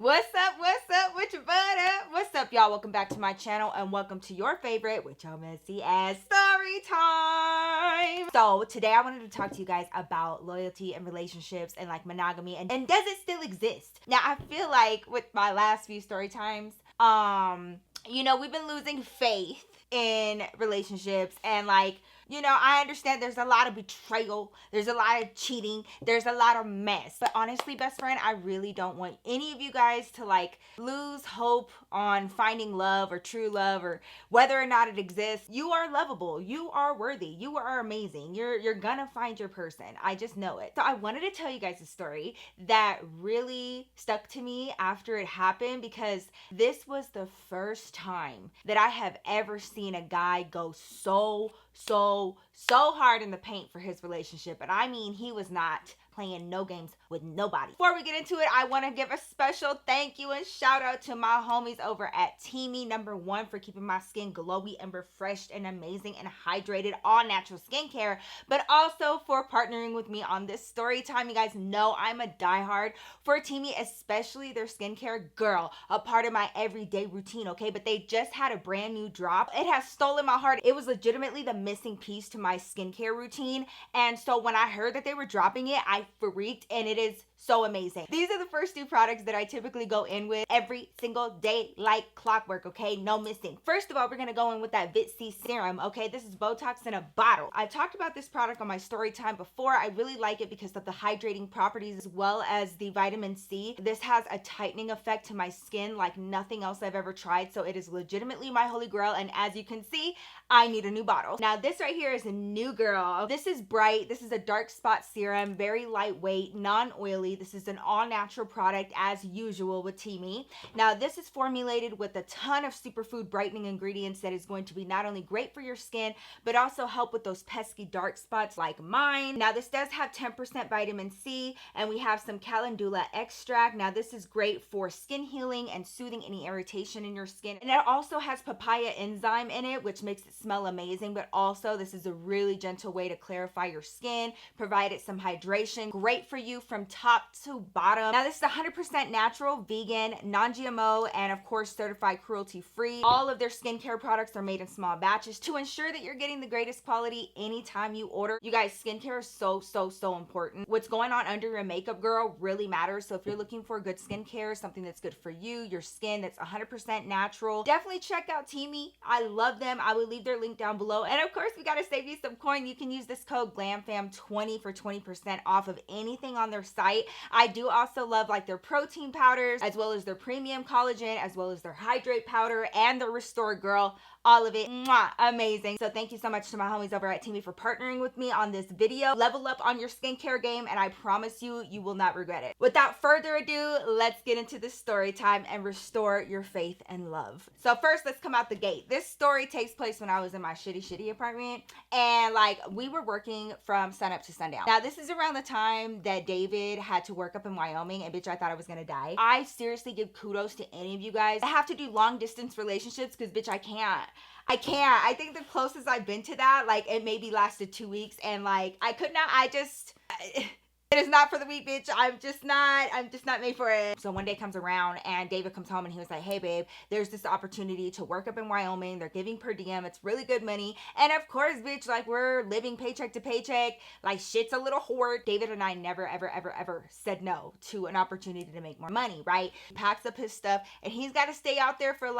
What's up with your butter? What's up, y'all? Welcome back to my channel and welcome to your favorite, which y'all messy ass story time. So today I wanted to talk to you guys about loyalty and relationships and like monogamy and does it still exist? Now I feel like with my last few story times, we've been losing faith in relationships and I understand there's a lot of betrayal, there's a lot of cheating, there's a lot of mess. But honestly, best friend, I really don't want any of you guys to lose hope on finding love or true love or whether or not it exists. You are lovable. You are worthy. You are amazing. You're gonna find your person. I just know it. So I wanted to tell you guys a story that really stuck to me after it happened because this was the first time that I have ever seen a guy go so hard in the paint for his relationship. And I mean, he was not playing no games with nobody. Before we get into it, I want to give a special thank you and shout out to my homies over at Teami, #1 for keeping my skin glowy and refreshed and amazing and hydrated, all natural skincare, but also for partnering with me on this story time. You guys know I'm a diehard for Teami, especially their skincare. Girl, a part of my everyday routine, okay? But they just had a brand new drop. It has stolen my heart. It was legitimately the missing piece to my skincare routine. And so when I heard that they were dropping it, I freaked, and it is so amazing. These are the first two products that I typically go in with every single day like clockwork, okay? No missing. First of all, we're gonna go in with that Vit C serum, okay? This is Botox in a bottle. I talked about this product on my story time before. I really like it because of the hydrating properties as well as the vitamin C. This has a tightening effect to my skin like nothing else I've ever tried, so it is legitimately my holy grail, and as you can see, I need a new bottle. Now this right here is a new girl. This is Bright. This is a dark spot serum, very lightweight, non-oily. This is an all-natural product as usual with Teami. Now this is formulated with a ton of superfood brightening ingredients that is going to be not only great for your skin, but also help with those pesky dark spots like mine. Now this does have 10% vitamin C, and we have some calendula extract. Now this is great for skin healing and soothing any irritation in your skin. And it also has papaya enzyme in it, which makes it smell amazing, but also this is a really gentle way to clarify your skin, provide it some hydration. Great for you from top to bottom. Now this is 100% natural, vegan, non-GMO, and of course certified cruelty-free. All of their skincare products are made in small batches to ensure that you're getting the greatest quality anytime you order. You guys, skincare is so important. What's going on under your makeup, girl, really matters. So if you're looking for good skincare, something that's good for you, your skin, that's 100% natural, definitely check out Teami. I love them. I will leave their link down below. And of course, we gotta save you some coin. You can use this code GLAMFAM20 for 20% off of anything on their site. I do also love their protein powders, as well as their premium collagen, as well as their hydrate powder and the Restore Girl. All of it, mwah, amazing. So thank you so much to my homies over at Teami for partnering with me on this video. Level up on your skincare game, and I promise you, you will not regret it. Without further ado, let's get into this story time and restore your faith and love. So first, let's come out the gate. This story takes place when I was in my shitty apartment, and we were working from sunup to sundown. Now this is around the time that David had to work up in Wyoming, and bitch, I thought I was gonna die. I seriously give kudos to any of you guys that have to do long distance relationships, because bitch, I can't. I think the closest I've been to that, it maybe lasted 2 weeks, and I could not, it is not for the weak, bitch. I'm just not made for it. So one day comes around and David comes home and he was like, hey babe, there's this opportunity to work up in Wyoming. They're giving per diem. It's really good money. And of course, bitch, we're living paycheck to paycheck. Shit's a little hoard. David and I never, ever said no to an opportunity to make more money, right? He packs up his stuff and he's got to stay out there for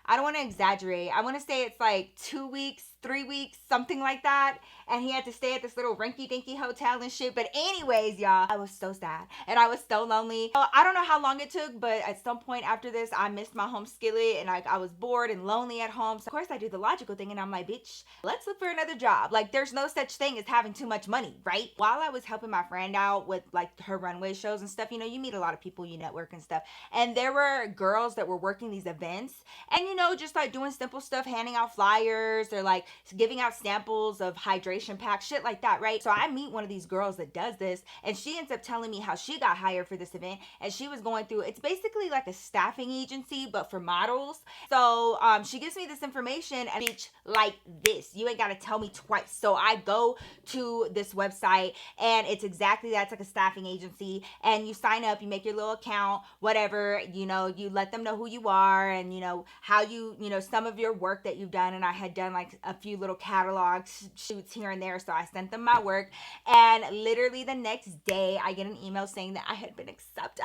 I don't want to exaggerate. I want to say it's 2 weeks, 3 weeks, something like that. And he had to stay at this little rinky-dinky hotel and shit. But anyways, y'all, I was so sad and I was so lonely. I don't know how long it took, but at some point after this, I missed my home skillet and I was bored and lonely at home. So of course I do the logical thing and I'm like, bitch, let's look for another job. There's no such thing as having too much money, right? While I was helping my friend out with her runway shows and stuff, you meet a lot of people, you network and stuff. And there were girls that were working these events and just doing simple stuff, handing out flyers or giving out samples of hydration packs, shit like that, right? So I meet one of these girls that does this, and she ends up telling me how she got hired for this event, and she was going through, it's basically like a staffing agency, but for models. So she gives me this information, and bitch, like this, you ain't gotta tell me twice. So I go to this website, and it's exactly that. It's like a staffing agency, and you sign up, you make your little account, whatever, you know, you let them know who you are, and you know how you know some of your work that you've done. And I had done like a few little catalog shoots here and there, so I sent them my work, and literally the next day I get an email saying that I had been accepted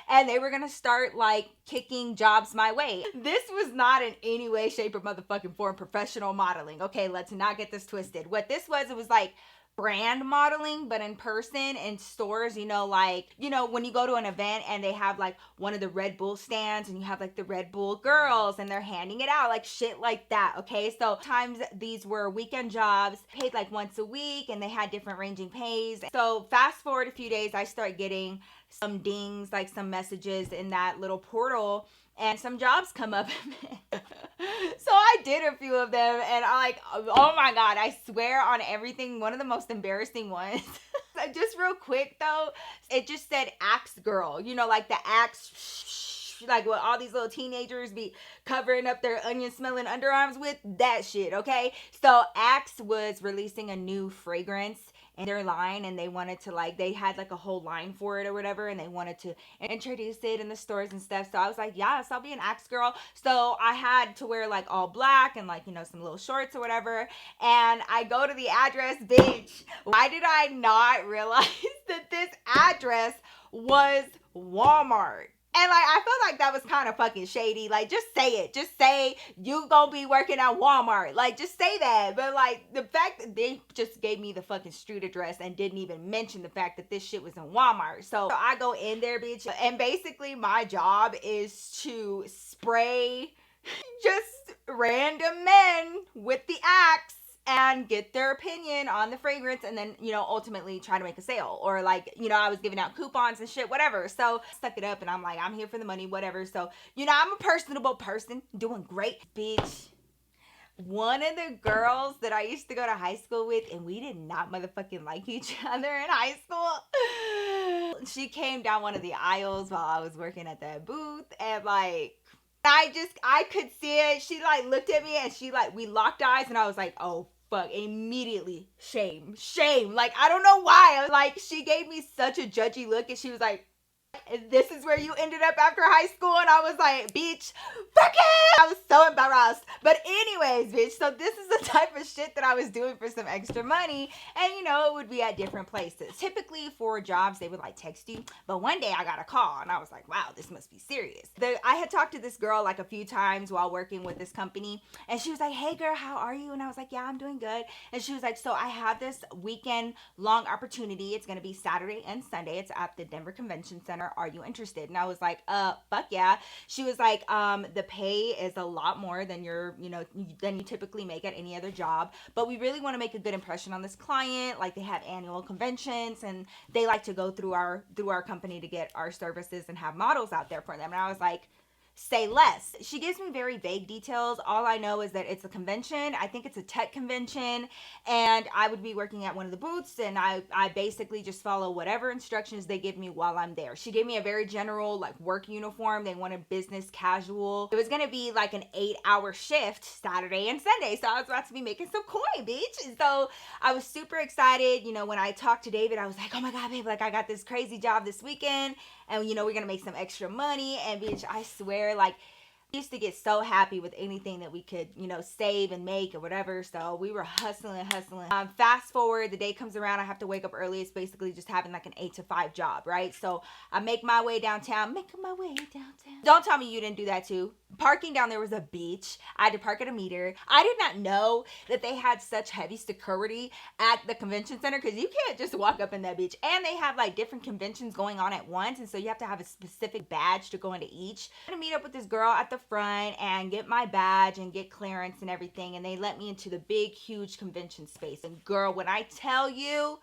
and they were gonna start like kicking jobs my way. This was not in any way, shape, or motherfucking form professional modeling. Okay, let's not get this twisted. What this was, it was like brand modeling, but in person in stores. You know, like, you know, when you go to an event and they have like one of the Red Bull stands, and you have like the Red Bull girls and they're handing it out, like shit like that. Okay, so times these were weekend jobs, paid like once a week, and they had different ranging pays. So fast forward a few days, I start getting some dings, like some messages in that little portal, and some jobs come up. So I did a few of them, and I like, oh my God, I swear on everything, one of the most embarrassing ones. Just real quick though, it just said Axe Girl, you know, like the Axe, like what all these little teenagers be covering up their onion smelling underarms with, that shit. Okay, so Axe was releasing a new fragrance in their line, and they wanted to, like, they had like a whole line for it or whatever, and they wanted to introduce it in the stores and stuff. So I was like, yes, I'll be an Axe girl. So I had to wear like all black and like, you know, some little shorts or whatever, and I go to the address. Bitch, why did I not realize that this address was Walmart? And like, I felt like that was kind of fucking shady. Like, just say it. Just say you gonna be working at Walmart. Like, just say that. But like, the fact that they just gave me the fucking street address and didn't even mention the fact that this shit was in Walmart. So I go in there, bitch, and basically my job is to spray just random men with the Axe and get their opinion on the fragrance, and then, you know, ultimately try to make a sale. Or like, you know, I was giving out coupons and shit, whatever. So I stuck it up, and I'm like, I'm here for the money, whatever. So, you know, I'm a personable person, doing great, bitch. One of the girls that I used to go to high school with, and we did not motherfucking like each other in high school, she came down one of the aisles while I was working at that booth, and like, I could see it. She like looked at me, and she like, we locked eyes, and I was like, oh fuck, immediately shame. Like, I don't know why. Like, she gave me such a judgy look, and she was like, this is where you ended up after high school? And I was like, bitch, fuck it. I was so embarrassed. But anyways, bitch, so this is the type of shit that I was doing for some extra money. And you know, it would be at different places. Typically for jobs, they would like text you. But one day I got a call, and I was like, wow, this must be serious. I had talked to this girl like a few times while working with this company, and she was like, hey girl, how are you? And I was like, yeah, I'm doing good. And she was like, so I have this weekend long opportunity. It's going to be Saturday and Sunday. It's at the Denver Convention Center. Are you interested? And I was like, fuck yeah. She was like, the pay is a lot more than than you typically make at any other job, but we really want to make a good impression on this client. Like, they have annual conventions, and they like to go through our company to get our services and have models out there for them. And I was like, say less. She gives me very vague details. All I know is that it's a convention. I think it's a tech convention, and I would be working at one of the booths, and I basically just follow whatever instructions they give me while I'm there. She gave me a very general like work uniform. They wanted business casual. It was gonna be like an 8-hour shift Saturday and Sunday, so I was about to be making some coin, bitch. So I was super excited. You know, when I talked to David, I was like, oh my God, babe, like I got this crazy job this weekend, and you know, we're gonna make some extra money. And bitch, I swear, like, I used to get so happy with anything that we could, you know, save and make or whatever. So we were hustling. Fast forward, the day comes around, I have to wake up early. It's basically just having like an 8 to 5 job, right? So I make my way downtown. Don't tell me you didn't do that too. Parking down there was a bitch. I had to park at a meter. I did not know that they had such heavy security at the convention center, because you can't just walk up in that bitch. And they have like different conventions going on at once, and so you have to have a specific badge to go into each. I'm gonna meet up with this girl at the front and get my badge and get clearance and everything, and they let me into the big huge convention space. And girl, when I tell you,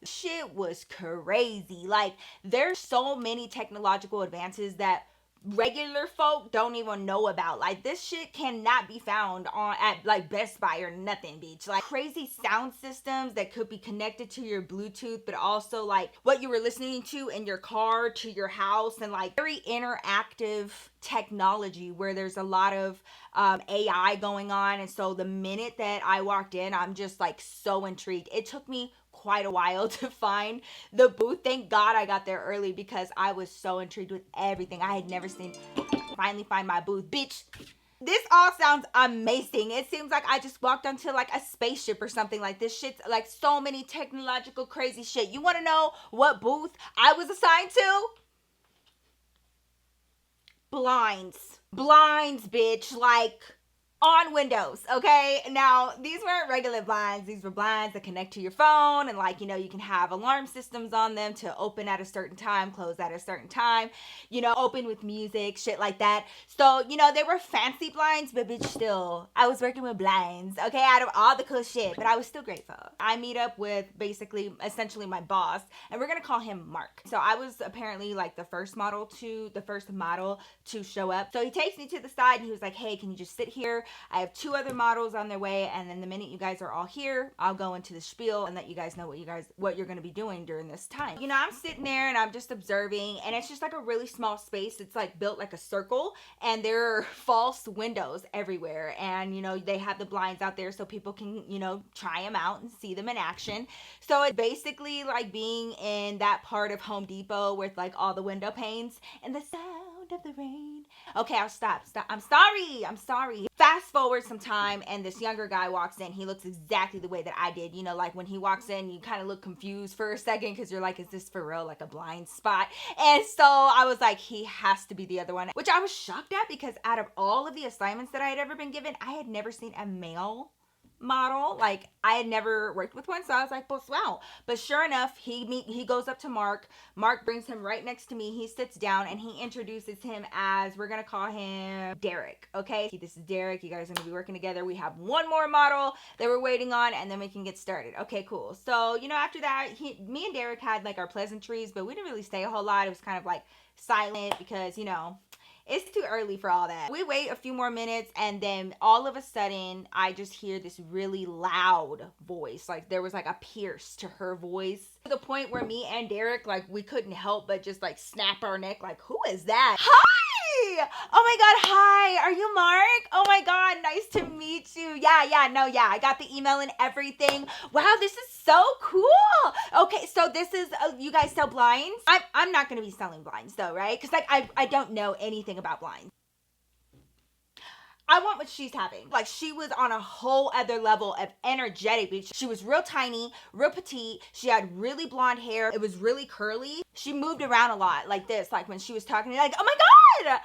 shit was crazy. Like, there's so many technological advances that regular folk don't even know about. Like, this shit cannot be found on at like Best Buy or nothing, bitch. Like, crazy sound systems that could be connected to your Bluetooth, but also like what you were listening to in your car to your house, and like very interactive technology where there's a lot of AI going on. And so the minute that I walked in, I'm just like so intrigued. It took me quite a while to find the booth. Thank God I got there early because I was so intrigued with everything. I had never seen. Finally find my booth, bitch. This all sounds amazing. It seems like I just walked onto like a spaceship or something. Like, this shit's like so many technological crazy shit. You want to know what booth I was assigned to? Blinds, bitch. Like, on windows, okay? Now, these weren't regular blinds. These were blinds that connect to your phone, and like, you know, you can have alarm systems on them to open at a certain time, close at a certain time, you know, open with music, shit like that. So, you know, they were fancy blinds, but bitch, still, I was working with blinds, okay, out of all the cool shit, but I was still grateful. I meet up with essentially my boss, and we're gonna call him Mark. So I was apparently like the first model to show up. So he takes me to the side and he was like, hey, can you just sit here? I have 2 other models on their way, and then the minute you guys are all here, I'll go into the spiel and let you guys know what you're going to be doing during this time. You know, I'm sitting there and I'm just observing, and it's just like a really small space. It's like built like a circle, and there are false windows everywhere, and you know, they have the blinds out there so people can, you know, try them out and see them in action. So it's basically like being in that part of Home Depot with like all the window panes and the sound of the rain. Okay, I'll stop. I'm sorry. Fast forward some time, and this younger guy walks in. He looks exactly the way that I did. You know, like when he walks in, you kind of look confused for a second because you're like, is this for real? Like a blind spot? And so I was like, he has to be the other one, which I was shocked at because out of all of the assignments that I had ever been given, I had never seen a male model. Like, I had never worked with one, so I was like, well, wow. But sure enough, he goes up to Mark brings him right next to me. He sits down and he introduces him as, we're gonna call him Derek. Okay, this is Derek. You guys are gonna be working together. We have one more model that we're waiting on, and then we can get started. Okay, cool. So, you know, after that, me and Derek had like our pleasantries, but we didn't really say a whole lot. It was kind of like silent because, you know, it's too early for all that. We wait a few more minutes, and then all of a sudden, I just hear this really loud voice. Like, there was like a pierce to her voice, to the point where me and Derek, like, we couldn't help but just like snap our neck. Like, who is that? Hi! Oh my God, hi! Are you Mark? Oh my God, nice to meet you. Yeah, I got the email and everything. Wow, this is so cool. Okay, so this is, you guys sell blinds? I'm not gonna be selling blinds though, right? Because like, I don't know anything about blinds. I want what she's having. Like, she was on a whole other level of energetic, bitch. She was real tiny, real petite. She had really blonde hair. It was really curly. She moved around a lot like this. Like when she was talking to me, like, oh my God,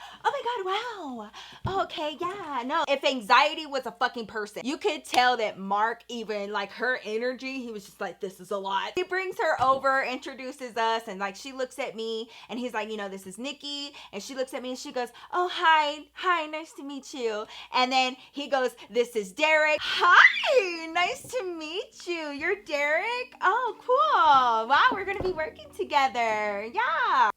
wow. Oh, okay, yeah, no. If anxiety was a fucking person, you could tell that Mark, even like her energy, he was just like, this is a lot. He brings her over, introduces us, and like she looks at me and he's like, you know, this is Nikki. And she looks at me and she goes, oh, hi, nice to meet you. And then he goes, this is Derek. Hi, nice to meet you. You're Derek? Oh, cool. Wow, we're going to be working together. Yeah.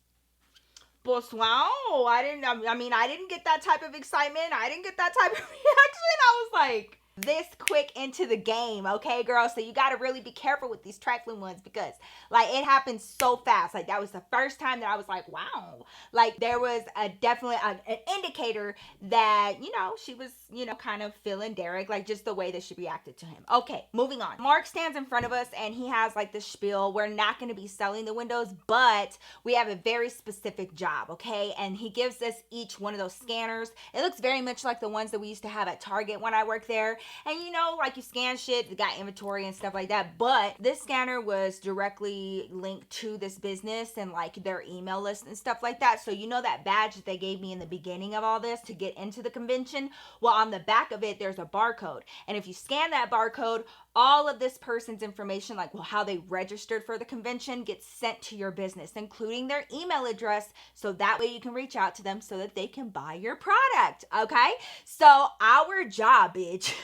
But wow, I didn't get that type of excitement. I didn't get that type of reaction. I was like, this quick into the game, okay, girl? So you got to really be careful with these trifling ones because like it happened so fast. Like that was the first time that I was like, wow, like there was definitely an indicator that, you know, she was, you know, kind of feeling Derek, like just the way that she reacted to him. Okay, moving on. Mark stands in front of us and he has like this spiel. We're not going to be selling the windows, but we have a very specific job, okay? And he gives us each one of those scanners. It looks very much like the ones that we used to have at Target when I worked there. And you know, like you scan shit, you got inventory and stuff like that. But this scanner was directly linked to this business and like their email list and stuff like that. So you know that badge that they gave me in the beginning of all this to get into the convention? Well, on the back of it, there's a barcode. And if you scan that barcode, all of this person's information, like how they registered for the convention, gets sent to your business, including their email address, so that way you can reach out to them so that they can buy your product. Okay, so our job, bitch,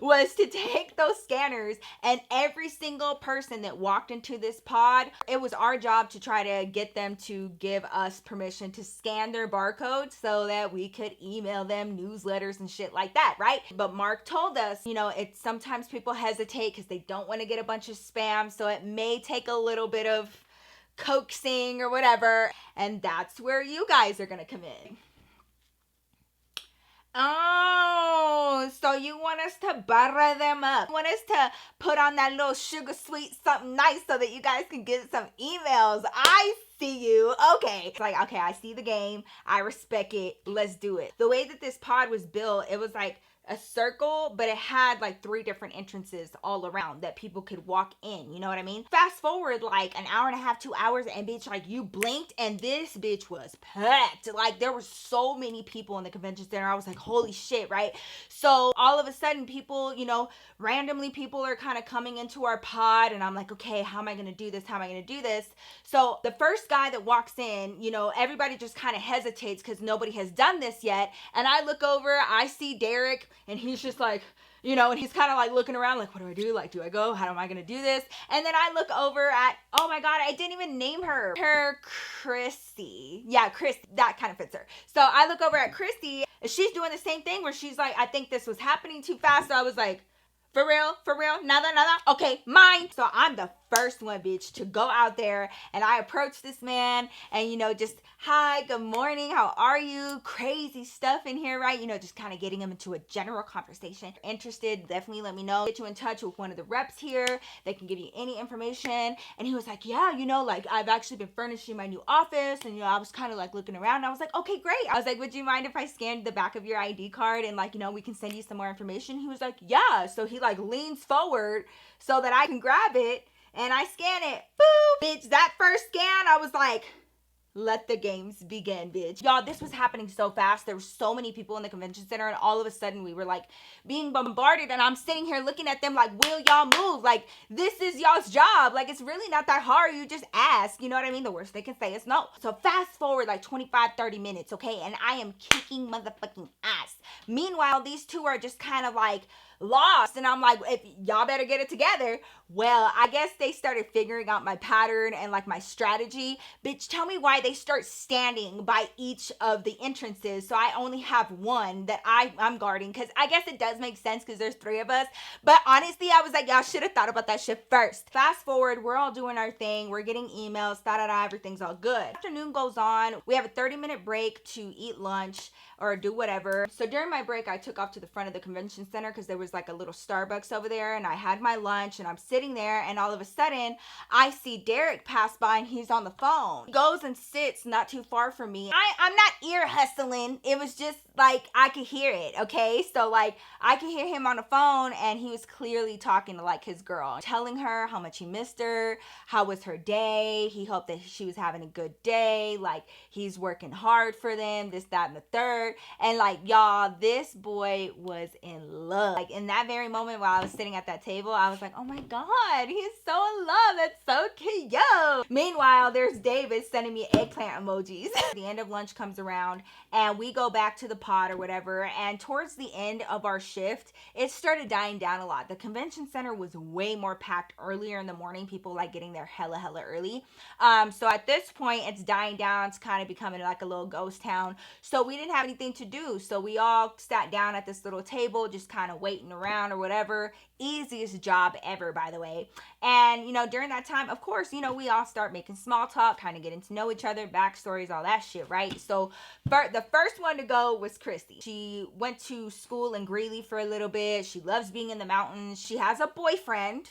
was to take those scanners, and every single person that walked into this pod, it was our job to try to get them to give us permission to scan their barcode so that we could email them newsletters and shit like that, right? But Mark told us, it's sometimes people hesitate because they don't want to get a bunch of spam, so it may take a little bit of coaxing or whatever, and that's where you guys are gonna come in. Oh, so you want us to butter them up. You want us to put on that little sugar sweet something nice so that you guys can get some emails. I see you. Okay. It's like, okay, I see the game. I respect it. Let's do it. The way that this pod was built, it was like a circle, but it had like 3 different entrances all around that people could walk in. You know what I mean? Fast forward like an hour and a half, 2 hours, and bitch, like you blinked and this bitch was packed. Like there were so many people in the convention center. I was like, holy shit, right? So all of a sudden people, randomly people are kind of coming into our pod, and I'm like, okay, how am I going to do this? How am I going to do this? So the first guy that walks in, everybody just kind of hesitates because nobody has done this yet. And I look over, I see Derek, and he's just like, and he's kind of like looking around like, what do I do? Like, do I go? How am I going to do this? And then I look over at, oh my God, I didn't even name her. Christy. Yeah, Chris, that kind of fits her. So I look over at Christy, and she's doing the same thing where she's like, I think this was happening too fast. So I was like, for real, nada, okay, mine. So I'm the first one, bitch, to go out there, and I approach this man, and just, hi, good morning, how are you? Crazy stuff in here, right? Just kind of getting him into a general conversation. Interested, definitely let me know. Get you in touch with one of the reps here that can give you any information. And he was like, yeah, like I've actually been furnishing my new office, and I was kind of like looking around, and I was like, okay, great. I was like, would you mind if I scanned the back of your ID card and like, we can send you some more information? He was like, yeah. So he like leans forward so that I can grab it, and I scan it. Boop, bitch, that first scan, I was like, let the games begin, bitch. Y'all, this was happening so fast. There were so many people in the convention center, and all of a sudden we were like being bombarded, and I'm sitting here looking at them like, will y'all move? Like, this is y'all's job. Like, it's really not that hard. You just ask, you know what I mean? The worst they can say is no. So fast forward like 25, 30 minutes, okay? And I am kicking motherfucking ass. Meanwhile, these two are just kind of like lost, and I'm like, if y'all better get it together. Well, I guess they started figuring out my pattern and like my strategy. Bitch, tell me why they start standing by each of the entrances, so I only have one that I'm guarding, because I guess it does make sense because there's 3 of us. But honestly, I was like, y'all should have thought about that shit first. Fast forward, we're all doing our thing, we're getting emails, everything's all good. Afternoon goes on, we have a 30-minute break to eat lunch or do whatever. So during my break, I took off to the front of the convention center because there was like a little Starbucks over there, and I had my lunch, and I'm sitting there, and all of a sudden I see Derek pass by, and he's on the phone. He goes and sits not too far from me. I'm not ear hustling. It was just like I could hear it, okay? So like I could hear him on the phone, and he was clearly talking to like his girl, telling her how much he missed her, how was her day, he hoped that she was having a good day, like he's working hard for them, this, that, and the third. And like, y'all, this boy was in love. Like in that very moment while I was sitting at that table, I was like, oh my God, he's so in love. That's so cute. Meanwhile, there's David sending me eggplant emojis. The end of lunch comes around, and we go back to the pod or whatever. And towards the end of our shift, it started dying down a lot. The convention center was way more packed earlier in the morning. People like getting there hella early. So at this point, it's dying down. It's kind of becoming like a little ghost town. So we didn't have anything to do. So we all sat down at this little table, just kind of waiting around or whatever. Easiest job ever, by the way. And, during that time, of course, we all start making small talk, kind of getting to know each other, backstories, all that shit, right? So the first one to go was Christy. She went to school in Greeley for a little bit. She loves being in the mountains. She has a boyfriend,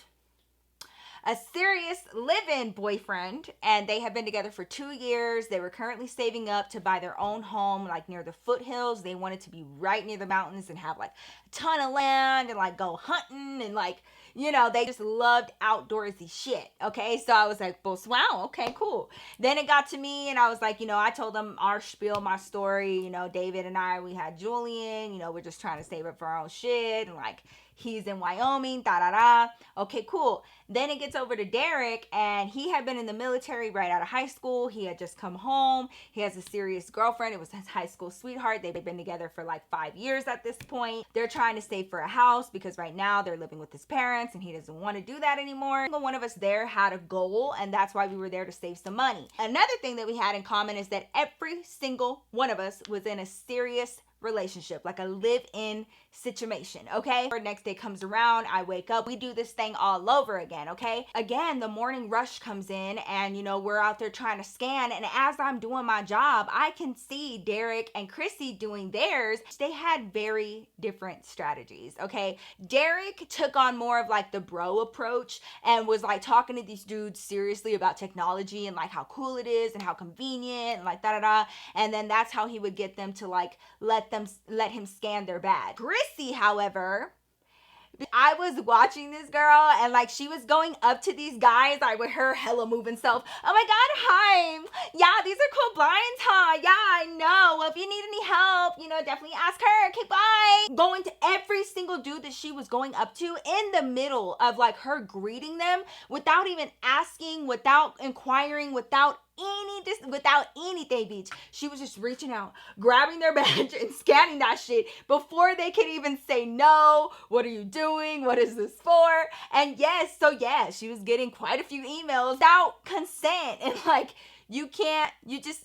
a serious live-in boyfriend, and they have been together for 2 years. They were currently saving up to buy their own home like near the foothills. They wanted to be right near the mountains and have like a ton of land and like go hunting and like, they just loved outdoorsy shit. Okay, so I was like, well, wow, okay, cool. Then it got to me, and I was like, I told them our spiel, my story. David and I, we had Julian. We're just trying to save up for our own shit, and like He's in Wyoming, da da da. Okay, cool. Then it gets over to Derek, and he had been in the military right out of high school. He had just come home. He has a serious girlfriend. It was his high school sweetheart. They've been together for like 5 years at this point. They're trying to save for a house because right now they're living with his parents, and he doesn't want to do that anymore. One of us there had a goal, and that's why we were there to save some money. Another thing that we had in common is that every single one of us was in a serious relationship, like a live-in situation, okay? Our next day comes around, I wake up, we do this thing all over again, okay? Again, the morning rush comes in, and you know, we're out there trying to scan, and as I'm doing my job, I can see Derek and Chrissy doing theirs. They had very different strategies, okay? Derek took on more of like the bro approach and was like talking to these dudes seriously about technology and like how cool it is and how convenient and like da-da-da, and then that's how he would get them to like let him scan their bag. Chrissy, however, I was watching this girl, and like she was going up to these guys like with her hella moving self. Oh my god, hi. Yeah, these are cool blinds, huh? Yeah, I know. Well, if you need any help, you know, definitely ask her. Okay, bye. Going to every single dude that she was going up to in the middle of like her greeting them without even asking, without inquiring, without anything, bitch. She was just reaching out, grabbing their badge and scanning that shit before they could even say no. What are you doing? What is this for? And yes, so yeah, she was getting quite a few emails without consent. And like, you just,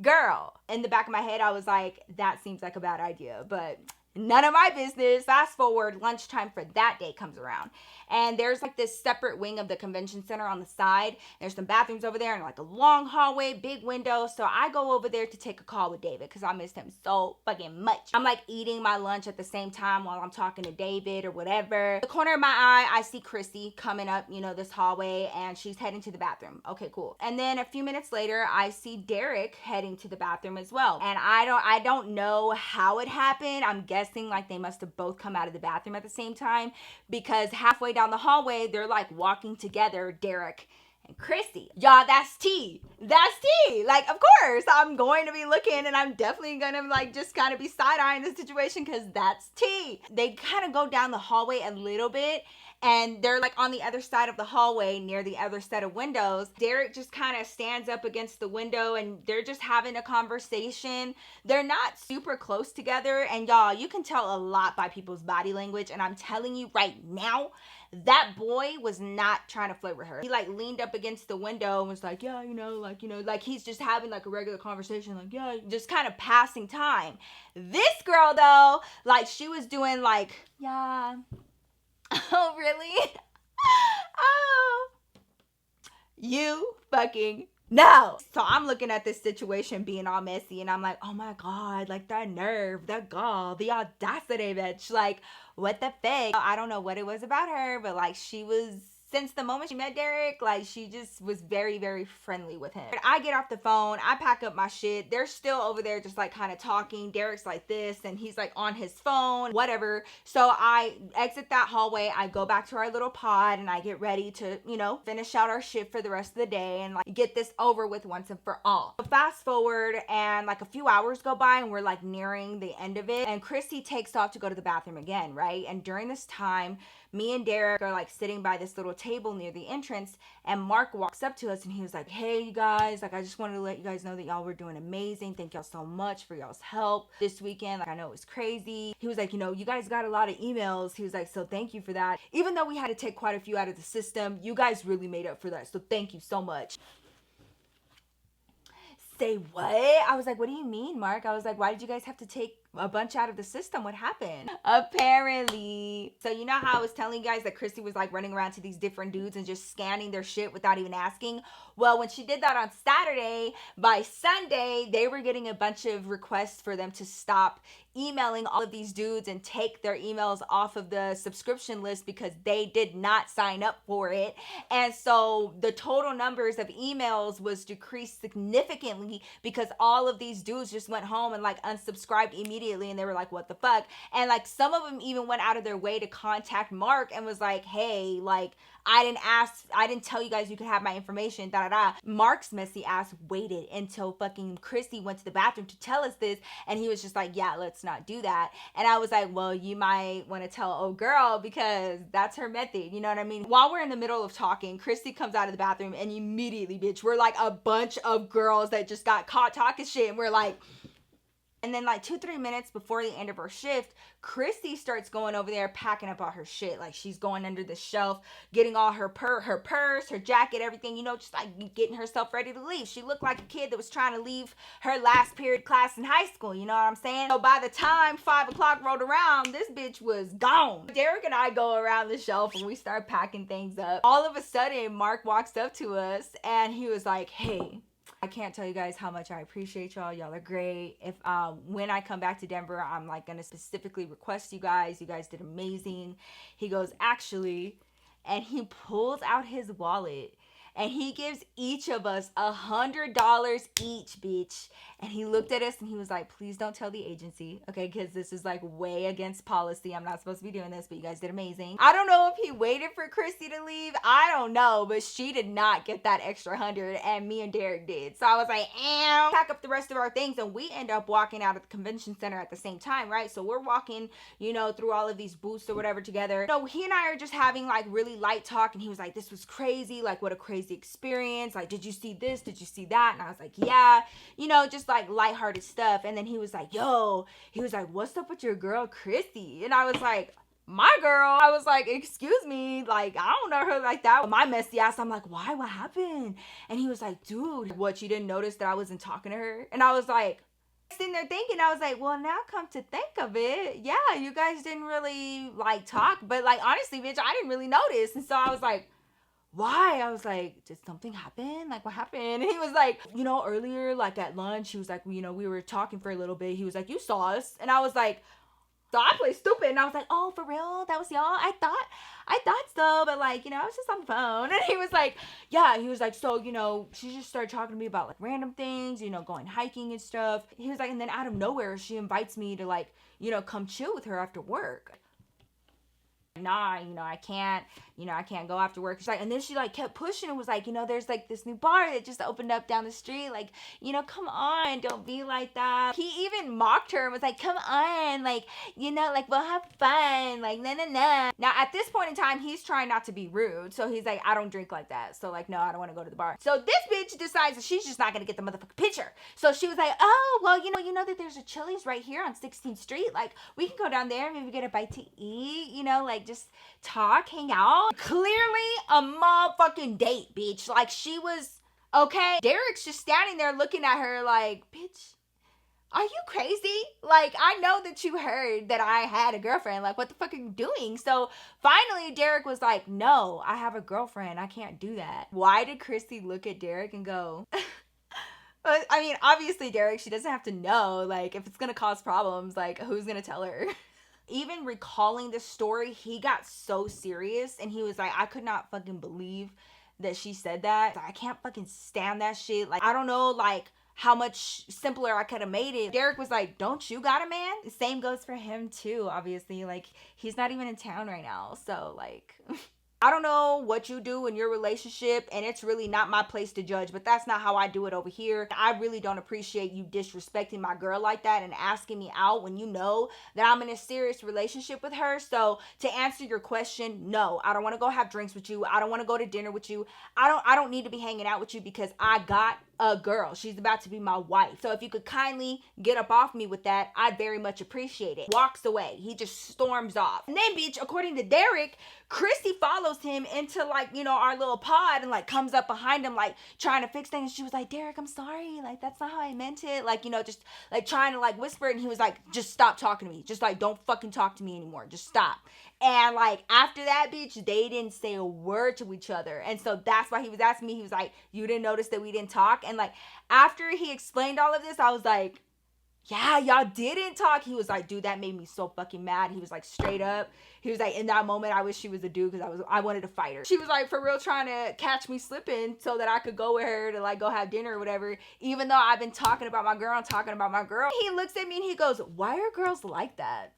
girl. In the back of my head, I was like, that seems like a bad idea, but none of my business. Fast forward, lunchtime for that day comes around, and there's like this separate wing of the convention center on the side. There's some bathrooms over there and like a long hallway, big window. So I go over there to take a call with David because I missed him so fucking much. I'm like eating my lunch at the same time while I'm talking to David or whatever. The corner of my eye, I see Chrissy coming up, you know, this hallway, and she's heading to the bathroom. Okay, cool. And then a few minutes later, I see Derek heading to the bathroom as well. And I don't know how it happened. I'm guessing like they must have both come out of the bathroom at the same time, because halfway down the hallway, they're like walking together, Derek and Chrissy. Y'all, that's tea. That's tea. Like, of course, I'm going to be looking, and I'm definitely going to like just kind of be side-eyeing the situation because that's tea. They kind of go down the hallway a little bit, and they're like on the other side of the hallway near the other set of windows. Derek just kind of stands up against the window, and they're just having a conversation. They're not super close together, and y'all, you can tell a lot by people's body language, and I'm telling you right now, that boy was not trying to flirt with her. He like leaned up against the window and was like, yeah, like he's just having like a regular conversation, like, yeah, just kind of passing time. This girl though, like she was doing like, yeah. Oh, really? Oh. You fucking no. So I'm looking at this situation being all messy, and I'm like, oh my God, like that nerve, the gall, the audacity, bitch. Like, what the fuck? I don't know what it was about her, but like she was, since the moment she met Derek, like she just was very, very friendly with him. I get off the phone, I pack up my shit. They're still over there just like kind of talking. Derek's like this, and he's like on his phone, whatever. So I exit that hallway, I go back to our little pod, and I get ready to, you know, finish out our shift for the rest of the day and like get this over with once and for all. So fast forward, and like a few hours go by, and we're like nearing the end of it, and Chrissy takes off to go to the bathroom again, right? And during this time, me and Derek are like sitting by this little table near the entrance, and Mark walks up to us, and he was like, hey, you guys, like I just wanted to let you guys know that y'all were doing amazing. Thank y'all so much for y'all's help this weekend. Like, I know it was crazy. He was like, you know, you guys got a lot of emails. He was like, so thank you for that. Even though we had to take quite a few out of the system, you guys really made up for that. So thank you so much. Say what? I was like, what do you mean, Mark? I was like, why did you guys have to take a bunch out of the system? What happened? Apparently. So you know how I was telling you guys that Chrissy was like running around to these different dudes and just scanning their shit without even asking? Well, when she did that on Saturday, by Sunday, they were getting a bunch of requests for them to stop emailing all of these dudes and take their emails off of the subscription list because they did not sign up for it. And so the total numbers of emails was decreased significantly because all of these dudes just went home and like unsubscribed immediately, and they were like, what the fuck? And like some of them even went out of their way to contact Mark and was like, hey, like I didn't tell you guys you could have my information, da da da da. Mark's messy ass waited until fucking Chrissy went to the bathroom to tell us this, and he was just like, yeah, let's not do that. And I was like, well, you might want to tell old girl because that's her method, you know what I mean? While we're in the middle of talking, Chrissy comes out of the bathroom, and immediately, bitch, we're like a bunch of girls that just got caught talking shit, and we're like, and then like 2-3 minutes before the end of her shift, Chrissy starts going over there packing up all her shit. Like she's going under the shelf, getting all her purse, her jacket, everything, you know, just like getting herself ready to leave. She looked like a kid that was trying to leave her last period class in high school, you know what I'm saying? So by the time 5 o'clock rolled around, this bitch was gone. Derek and I go around the shelf and we start packing things up. All of a sudden, Mark walks up to us and he was like, hey, I can't tell you guys how much I appreciate y'all. Y'all are great. If when I come back to Denver, I'm like gonna specifically request you guys. You guys did amazing. He goes, actually, and he pulls out his wallet and he gives each of us $100 each, bitch. And he looked at us and he was like, please don't tell the agency, okay? Because this is like way against policy. I'm not supposed to be doing this, but you guys did amazing. I don't know if he waited for Chrissy to leave. I don't know, but she did not get that extra 100 and me and Derek did. So I was like, ew. Pack up the rest of our things and we end up walking out of the convention center at the same time, right? So we're walking, you know, through all of these booths or whatever together. So he and I are just having like really light talk and he was like, this was crazy. Like what a crazy experience. Like, did you see this? Did you see that? And I was like, yeah, you know, just like lighthearted stuff. And then he was like, yo, he was like, what's up with your girl Chrissy? And I was like, my girl? I was like, excuse me, like I don't know her like that. My messy ass, I'm like, why? What happened? And he was like, dude, what, you didn't notice that I wasn't talking to her? And I was like, sitting there thinking, I was like, well, now come to think of it, yeah, you guys didn't really like talk, but like honestly, bitch, I didn't really notice. And so I was like, why? I was like, did something happen? Like, what happened? And he was like, you know, earlier, like at lunch, he was like, you know, we were talking for a little bit. He was like, you saw us. And I was like, so I played stupid. And I was like, oh, for real? That was y'all? I thought so. But like, you know, I was just on the phone. And he was like, yeah. He was like, so, you know, she just started talking to me about like random things, you know, going hiking and stuff. He was like, and then out of nowhere, she invites me to like, you know, come chill with her after work. Nah, you know, I can't go after work. She's like, and then she like kept pushing and was like, you know, there's like this new bar that just opened up down the street. Like, you know, come on, don't be like that. He even mocked her and was like, come on, like, you know, like we'll have fun, like nah. Now at this point in time, he's trying not to be rude. So he's like, I don't drink like that. So like, no, I don't want to go to the bar. So this bitch decides that she's just not gonna get the motherfucking picture. So she was like, oh, well, you know that there's a Chili's right here on 16th Street. Like we can go down there and maybe get a bite to eat, you know, like just talk, hang out. Clearly a motherfucking date, bitch. Like she was okay. Derek's just standing there looking at her like, bitch, are you crazy? Like, I know that you heard that I had a girlfriend. Like, what the fuck are you doing? So finally Derek was like, no, I have a girlfriend. I can't do that. Why did Chrissy look at Derek and go, I mean, obviously Derek, she doesn't have to know. Like, if it's gonna cause problems, like who's gonna tell her? Even recalling this story, he got so serious and he was like, I could not fucking believe that she said that. I can't fucking stand that shit. Like, I don't know, like, how much simpler I could have made it. Derek was like, don't you got a man? The same goes for him too, obviously. Like, he's not even in town right now. So, like... I don't know what you do in your relationship, and it's really not my place to judge, but that's not how I do it over here. I really don't appreciate you disrespecting my girl like that and asking me out when you know that I'm in a serious relationship with her. So to answer your question, no, I don't want to go have drinks with you. I don't want to go to dinner with you. I don't need to be hanging out with you because I got a girl. She's about to be my wife. So if you could kindly get up off me with that, I'd very much appreciate it. Walks away. He just storms off. And then, bitch, according to Derek, Chrissy follows him into like, you know, our little pod and like comes up behind him like trying to fix things. She was like, Derek, I'm sorry. Like, that's not how I meant it. Like, you know, just like trying to like whisper. And he was like, just stop talking to me. Just like, don't fucking talk to me anymore. Just stop. And like after that, bitch, they didn't say a word to each other. And so that's why he was asking me. He was like, you didn't notice that we didn't talk? And like after he explained all of this, I was like, yeah, y'all didn't talk. He was like, dude, that made me so fucking mad. He was like, straight up. He was like, in that moment, I wish she was a dude because I wanted to fight her. She was like, for real, trying to catch me slipping so that I could go with her to like go have dinner or whatever. Even though I've been talking about my girl and talking about my girl. He looks at me and he goes, why are girls like that?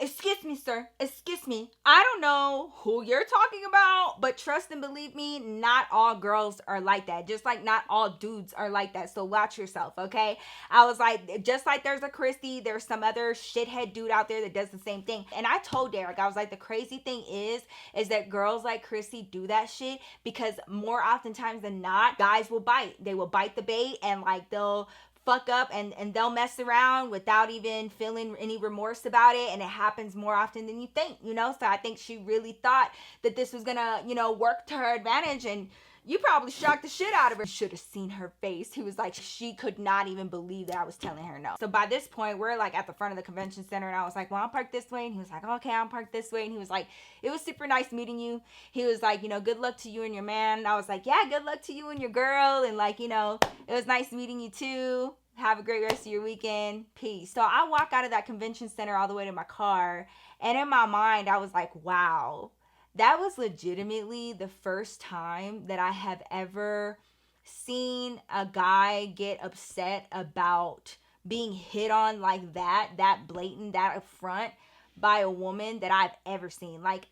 Excuse me, sir. Excuse me. I don't know who you're talking about, but trust and believe me, not all girls are like that. Just like not all dudes are like that. So watch yourself, okay? I was like, just like there's a Christy, there's some other shithead dude out there that does the same thing. And I told Derek, I was like, the crazy thing is that girls like Christy do that shit because more oftentimes than not, guys will bite. They will bite the bait and like they'll fuck up and they'll mess around without even feeling any remorse about it, and it happens more often than you think, you know. So I think she really thought that this was gonna, you know, work to her advantage, and you probably shocked the shit out of her. You should have seen her face. He was like, she could not even believe that I was telling her no. So by this point, we're like at the front of the convention center, and I was like, well, I'm parked this way, and he was like, okay, I'm parked this way, and he was like, it was super nice meeting you. He was like, you know, good luck to you and your man. And I was like, yeah, good luck to you and your girl, and like, you know, it was nice meeting you too. Have a great rest of your weekend. Peace. So I walk out of that convention center all the way to my car, and in my mind, I was like, wow, that was legitimately the first time that I have ever seen a guy get upset about being hit on like that blatant, that upfront by a woman that I've ever seen. Like,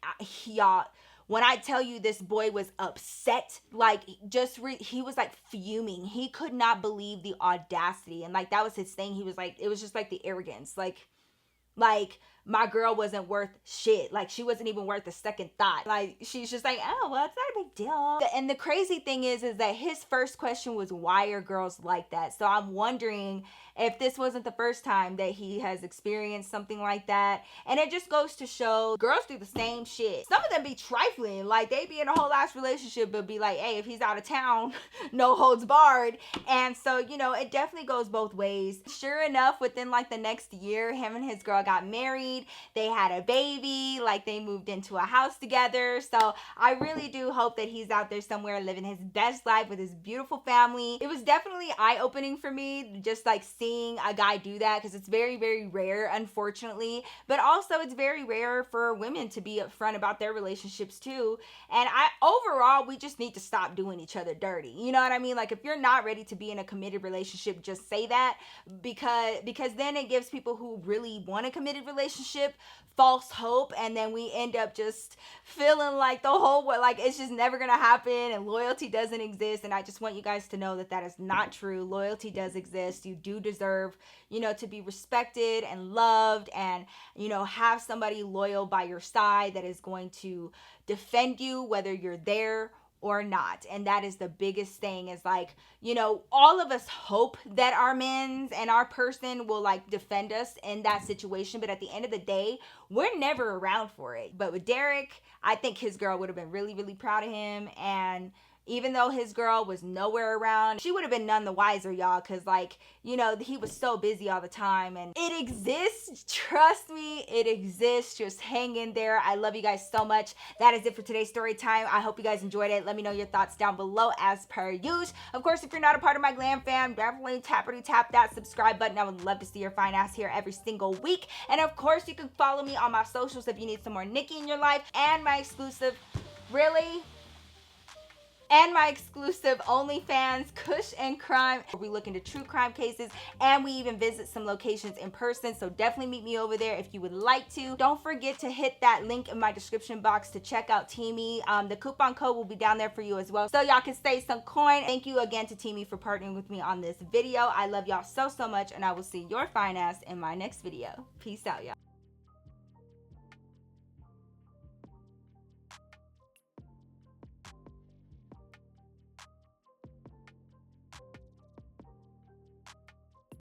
y'all, when I tell you this boy was upset, like he was like fuming. He could not believe the audacity. And like, that was his thing. He was like, it was just like the arrogance. Like my girl wasn't worth shit. Like, she wasn't even worth a second thought. Like, she's just like, oh, well, it's not a big deal. And the crazy thing is that his first question was, why are girls like that? So I'm wondering if this wasn't the first time that he has experienced something like that. And it just goes to show girls do the same shit. Some of them be trifling. Like, they be in a whole ass relationship, but be like, hey, if he's out of town, no holds barred. And so, you know, it definitely goes both ways. Sure enough, within like the next year, him and his girl got married. They had a baby, like they moved into a house together. So I really do hope that he's out there somewhere living his best life with his beautiful family. It was definitely eye-opening for me, just like seeing a guy do that, because it's very, very rare, unfortunately. But also it's very rare for women to be upfront about their relationships too. And overall, we just need to stop doing each other dirty. You know what I mean? Like, if you're not ready to be in a committed relationship, just say that, because then it gives people who really want a committed relationship false hope, and then we end up just feeling like the whole world, like it's just never gonna happen and loyalty doesn't exist. And I just want you guys to know that that is not true. Loyalty does exist. You do deserve, you know, to be respected and loved, and, you know, have somebody loyal by your side that is going to defend you whether you're there or not. And that is the biggest thing, is like, you know, all of us hope that our men's and our person will like defend us in that situation, but at the end of the day, we're never around for it. But with Derek, I think his girl would have been really, really proud of him. And even though his girl was nowhere around, she would have been none the wiser, y'all, because, like, you know, he was so busy all the time. And it exists. Trust me, it exists. Just hang in there. I love you guys so much. That is it for today's story time. I hope you guys enjoyed it. Let me know your thoughts down below as per usual. Of course, if you're not a part of my glam fam, definitely tap that subscribe button. I would love to see your fine ass here every single week. And of course, you can follow me on my socials if you need some more Nikki in your life, and my exclusive, my exclusive OnlyFans, Kush and Crime. We look into true crime cases, and we even visit some locations in person. So definitely meet me over there if you would like to. Don't forget to hit that link in my description box to check out Teami. The coupon code will be down there for you as well, so y'all can save some coin. Thank you again to Teami for partnering with me on this video. I love y'all so, so much, and I will see your fine ass in my next video. Peace out, y'all.